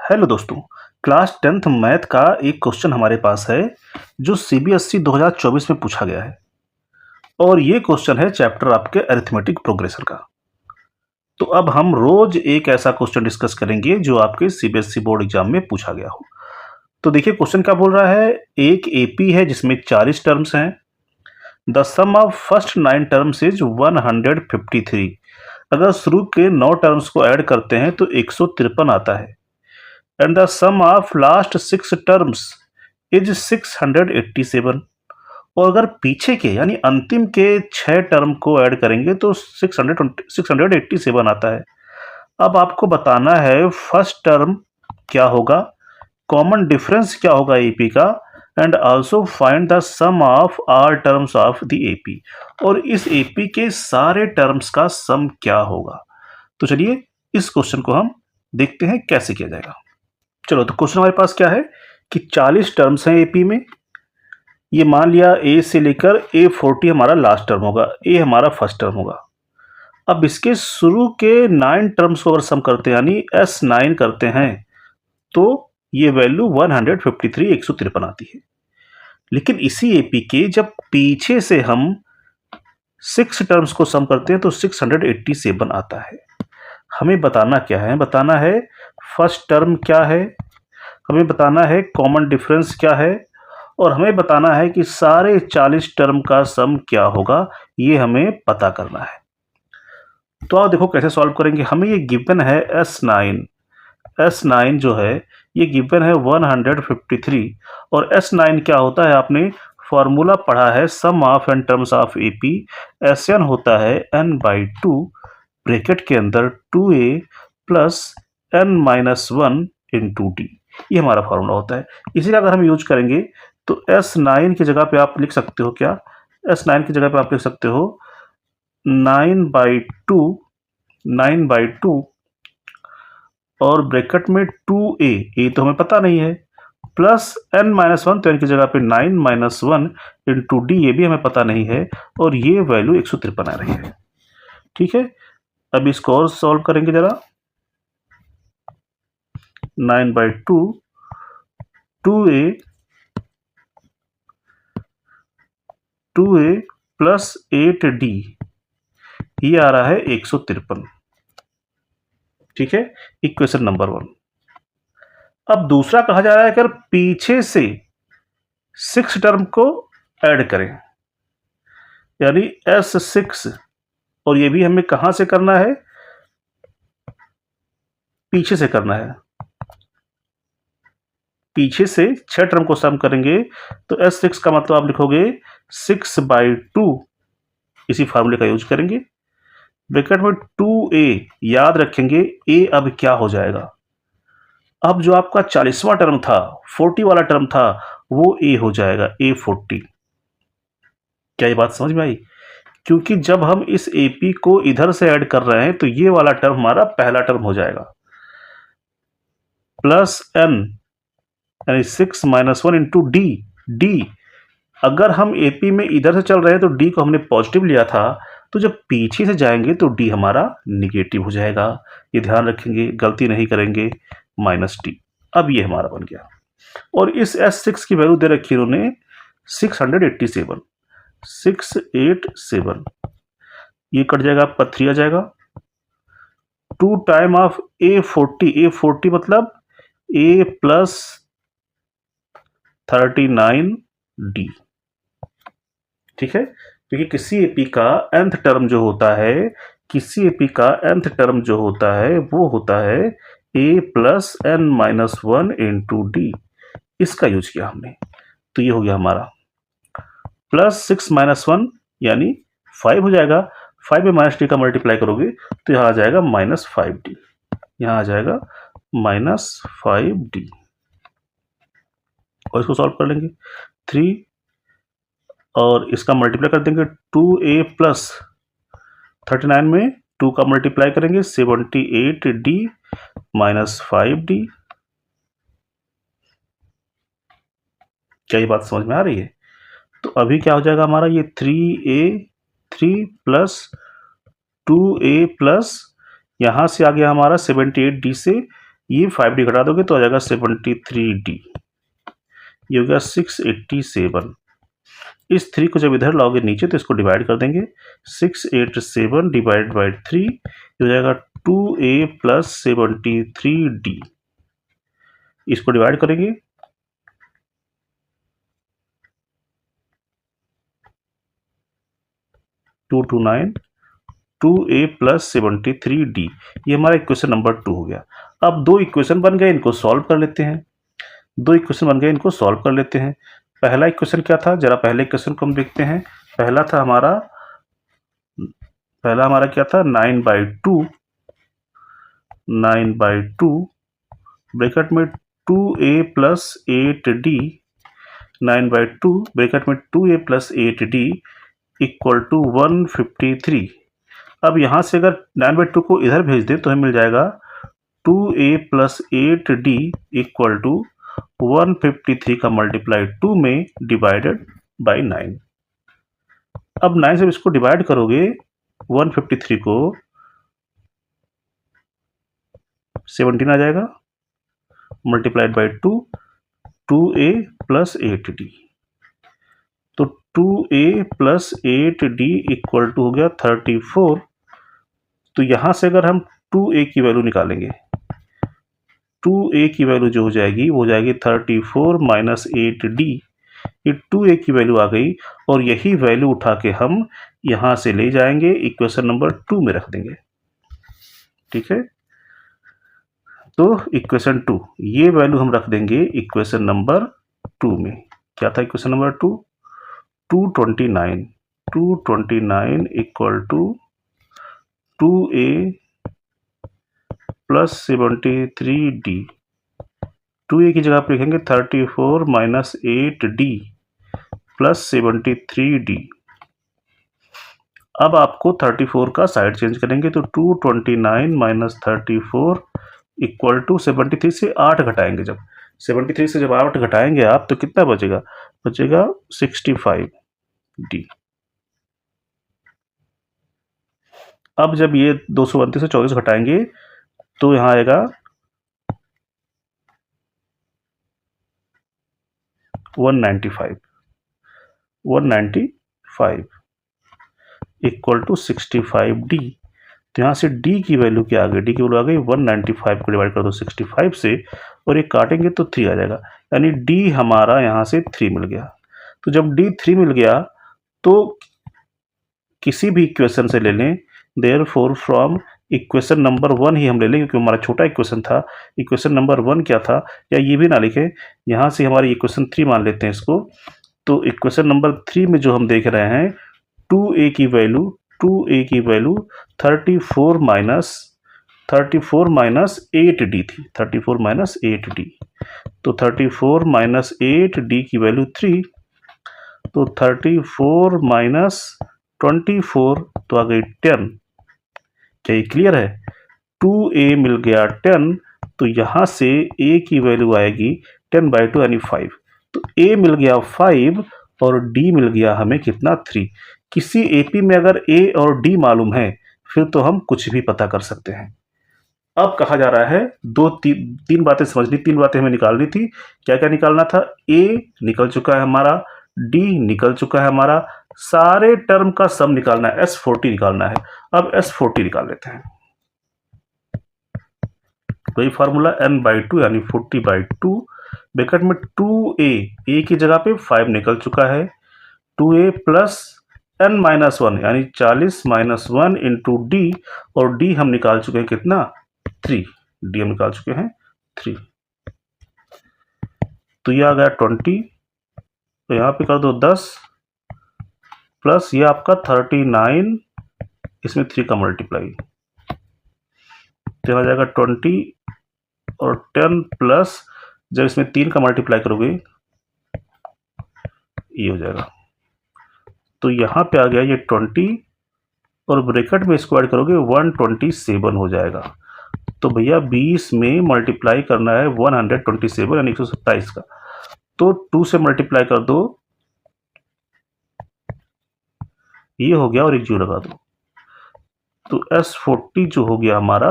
Hello दोस्तों। Class 10th math का एक क्वेश्चन हमारे पास है जो सीबीएसई 2024 में पूछा गया है और ये क्वेश्चन है चैप्टर आपके अरिथमेटिक प्रोग्रेशन का। तो अब हम रोज एक ऐसा क्वेश्चन डिस्कस करेंगे जो आपके सीबीएसई बोर्ड एग्जाम में पूछा गया हो। तो देखिए क्वेश्चन क्या बोल रहा है। एक एपी है जिसमें 40 टर्म्स हैं। The sum of first 9 terms is 153। अगर शुरू के 9 टर्म्स को ऐड करते हैं तो 153 आता है। And the sum of last 6 terms is 687। और अगर पीछे के यानी अंतिम के 6 टर्म को ऐड करेंगे तो 687 आता है। अब आपको बताना है फर्स्ट टर्म क्या होगा, कॉमन डिफरेंस क्या होगा एपी का, and also find the sum of all terms of the AP. और इस एपी के सारे टर्म्स का सम क्या होगा। तो चलिए इस क्वेश्चन को हम देखते हैं कैसे किया जाएगा। चलो तो क्वेश्चन हमारे पास क्या है कि 40 टर्म्स हैं एपी में। ये मान लिया ए से लेकर A40 हमारा लास्ट टर्म होगा, ए हमारा फर्स्ट टर्म होगा। अब इसके शुरू के 9 टर्म्स को अगर सम करते हैं यानी S9 करते हैं तो ये वैल्यू 153 आती है। लेकिन इसी एपी के जब पीछे से हम 6 टर्म्स को सम करते हैं तो 687 आता है। हमें बताना क्या है, बताना है फर्स्ट टर्म क्या है, हमें बताना है कॉमन डिफरेंस क्या है, और हमें बताना है कि सारे 40 टर्म का सम क्या होगा। ये हमें पता करना है। तो आप देखो कैसे सॉल्व करेंगे। हमें ये गिवन है S9 जो है ये गिवन है 153। और S9 क्या होता है, आपने फॉर्मूला पढ़ा है sum of n terms of AP. Sn होता है n/2 ब्रैकेट के अंदर 2a plus n-1 into D. ये हमारा फॉर्मूला होता है। इसी का अगर हम यूज करेंगे तो S9 की जगह पे आप लिख सकते हो क्या, S9 की जगह पे आप लिख सकते हो 9/2 और ब्रैकेट में 2a, ए तो हमें पता नहीं है, प्लस n-1 तो इनकी जगह पे 9-1 इंटू डी, ये भी हमें पता नहीं है, और ये वैल्यू 153 आ रही है। ठीक है, अब इसको और सॉल्व करेंगे जरा। 9/2 2a प्लस 8d, ये आ रहा है 153। ठीक है, इक्वेशन नंबर 1। अब दूसरा कहा जा रहा है अगर पीछे से 6 टर्म को ऐड करें यानी S6, और ये भी हमें कहां से करना है, पीछे से करना है। पीछे से 6 टर्म को सम करेंगे तो S6 का मतलब आप लिखोगे 6/2, इसी फार्मूले का यूज करेंगे। ब्रैकेट में 2a, याद रखेंगे a अब क्या हो जाएगा, अब जो आपका 40वां टर्म था, 40 वाला टर्म था, वो a हो जाएगा, A40। क्या ये बात समझ में आई। क्योंकि जब हम इस AP को इधर से ऐड कर रहे हैं तो ये वाला टर्म हमारा पहला टर्म हो जाएगा, प्लस n यानी 6-1 इंटू डी। अगर हम AP में इधर से चल रहे हैं तो d को हमने पॉजिटिव लिया था, तो जब पीछे से जाएंगे तो d हमारा निगेटिव हो जाएगा। ये ध्यान रखेंगे, गलती नहीं करेंगे, -d। अब ये हमारा बन गया। और इस S6 की वैल्यू दे रखी इन्होंने 687। ये कट जाएगा, आपका 3 आ जाएगा। 2 टाइम ऑफ A40 मतलब a प्लस 39d। ठीक है, क्योंकि किसी एपी का nth टर्म जो होता है, किसी एपी का nth टर्म जो होता है वो होता है a plus n-1 into D. इसका यूज किया हमने, तो ये हो गया हमारा प्लस 6-1 यानी 5 हो जाएगा। 5 में माइनस डी का मल्टीप्लाई करोगे तो यहाँ आ जाएगा -5d, यहाँ आ जाएगा -5d। और इसको सॉल्व कर लेंगे 3 और इसका मल्टीप्लाई कर देंगे 2a प्लस 39 में 2 का मल्टीप्लाई करेंगे 78d -5d। क्या ये बात समझ में आ रही है। तो अभी क्या हो जाएगा हमारा, ये 3 प्लस 2a प्लस यहाँ से आ गया हमारा 78d से, ये 5D घटा दोगे तो आ जाएगा 73D, ये हो गया 687। इस 3 को जब इधर लाओगे नीचे तो इसको डिवाइड कर देंगे, 687 डिवाइड बाई 3 हो जाएगा 2A प्लस 73D। इसको डिवाइड करेंगे, 229 2A प्लस 73D, ये हमारा इक्वेशन नंबर 2 हो गया। अब दो इक्वेशन बन गए, इनको सॉल्व कर लेते हैं। दो इक्वेशन बन गए, इनको सॉल्व कर लेते हैं। पहला इक्वेशन क्या था, जरा पहले इक्वेशन को हम देखते हैं। पहला हमारा क्या था, 9/2 ब्रैकेट में 2A प्लस 8D, 9/2 ब्रैकेट में 2A plus 8D equal to 153। अब यहाँ से अगर 9/2 को इधर भेज दें तो हमें मिल जाएगा 2A plus 8D equal to 153 का मल्टीप्लाई 2 में डिवाइडेड बाई 9। अब 9 से इसको डिवाइड करोगे 153 को, 17 आ जाएगा, multiplied by 2, 2A plus 8D, तो 2A plus 8D equal to हो गया 34। तो यहाँ से अगर हम 2A की वैल्यू निकालेंगे, 2A की वैल्यू जो हो जाएगी वो हो जाएगी 34 माइनस 8D। ये 2A की वैल्यू आ गई और यही वैल्यू उठा के हम यहाँ से ले जाएंगे, इक्वेशन नंबर 2 में रख देंगे। ठीक है, तो इक्वेशन 2, ये वैल्यू हम रख देंगे इक्वेशन नंबर 2 में। क्या था equation number 2, 229 equal to 2A plus 73D। 2A की जगह पर लिखेंगे 34 माइनस 8D प्लस 73D। अब आपको 34 का साइड चेंज करेंगे तो 229 माइनस 34 इक्वल टू 73 से 8 घटाएंगे। जब 73 से जब 8 घटाएंगे आप तो कितना बचेगा, बचेगा 65D। अब जब ये 229 से 24 घटाएंगे तो यहाँ आएगा 195 इक्वल टू 65D। तो यहाँ से D की वैल्यू क्या आ गई, D की वैल्यू आ गई 195 को डिवाइड कर दो 65 से और ये काटेंगे तो 3 आ जाएगा, यानी D हमारा यहाँ से 3 मिल गया। तो जब D 3 मिल गया तो किसी भी इक्वेशन से ले लें, देयरफॉर फ्रॉम इक्वेशन नंबर 1 ही हम ले लें क्योंकि हमारा छोटा इक्वेशन था। इक्वेशन नंबर 1 क्या था, या ये भी ना लिखें, यहाँ से हमारी इक्वेशन 3 मान लेते हैं इसको। तो इक्वेशन नंबर 3 में जो हम देख रहे हैं 2A की वैल्यू 34 माइनस 8D थी, 34 माइनस 8D। तो 34 माइनस 8D की वैल्यू 3, तो 34 माइनस 24 तो आ गई 10। क्या ये क्लियर है, 2A मिल गया 10, तो यहाँ से A की वैल्यू आएगी 10/2 यानी 5। तो A मिल गया 5 और D मिल गया हमें कितना, 3। किसी AP में अगर A और D मालूम है फिर तो हम कुछ भी पता कर सकते हैं। अब कहा जा रहा है तीन बातें समझनी, 3 बातें हमें निकालनी थी। क्या क्या निकालना था, A निकल चुका है हमारा, D निकल चुका है हमारा, सारे टर्म का सम निकालना है, S40 निकालना है। अब S40 निकाल लेते हैं। वही फार्मूला n/2 यानी 40/2 ब्रैकेट में 2A की जगह पे 5 निकल चुका है, 2A प्लस n-1 यानी 40 माइनस 1 इंटू D, और D हम निकाल चुके हैं कितना, 3। D हम निकाल चुके हैं 3। तो ये आ गया 20, तो यहाँ पे कर दो 10 प्लस ये आपका 39, इसमें 3 का मल्टीप्लाई, तो आ जाएगा 20 और 10 प्लस जब इसमें 3 का मल्टीप्लाई करोगे ये हो जाएगा। तो यहाँ पे आ गया ये 20 और ब्रैकेट में इसको ऐड करोगे 127 हो जाएगा। तो भैया 20 में मल्टीप्लाई करना है 127 यानी 127 का, तो 2 से मल्टीप्लाई कर दो, ये हो गया और एक जीरो लगा दो। तो S40 जो हो गया हमारा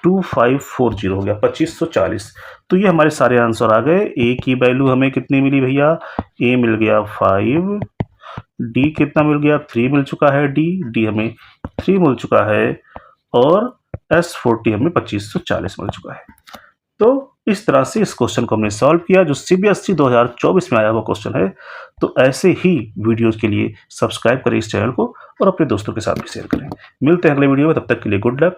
2540 हो गया 2540। तो ये हमारे सारे आंसर आ गए। ए की वैल्यू हमें कितनी मिली भैया, ए मिल गया 5, डी कितना मिल गया 3 मिल चुका है, डी हमें 3 मिल चुका है, और S40 हमें 2540 मिल चुका है। तो इस तरह से इस क्वेश्चन को हमने सॉल्व किया, जो CBSE 2024 में आया हुआ क्वेश्चन है। तो ऐसे ही वीडियोज़ के लिए सब्सक्राइब करें इस चैनल को और अपने दोस्तों के साथ भी शेयर करें। मिलते हैं अगले वीडियो में, तब तक के लिए गुड लक।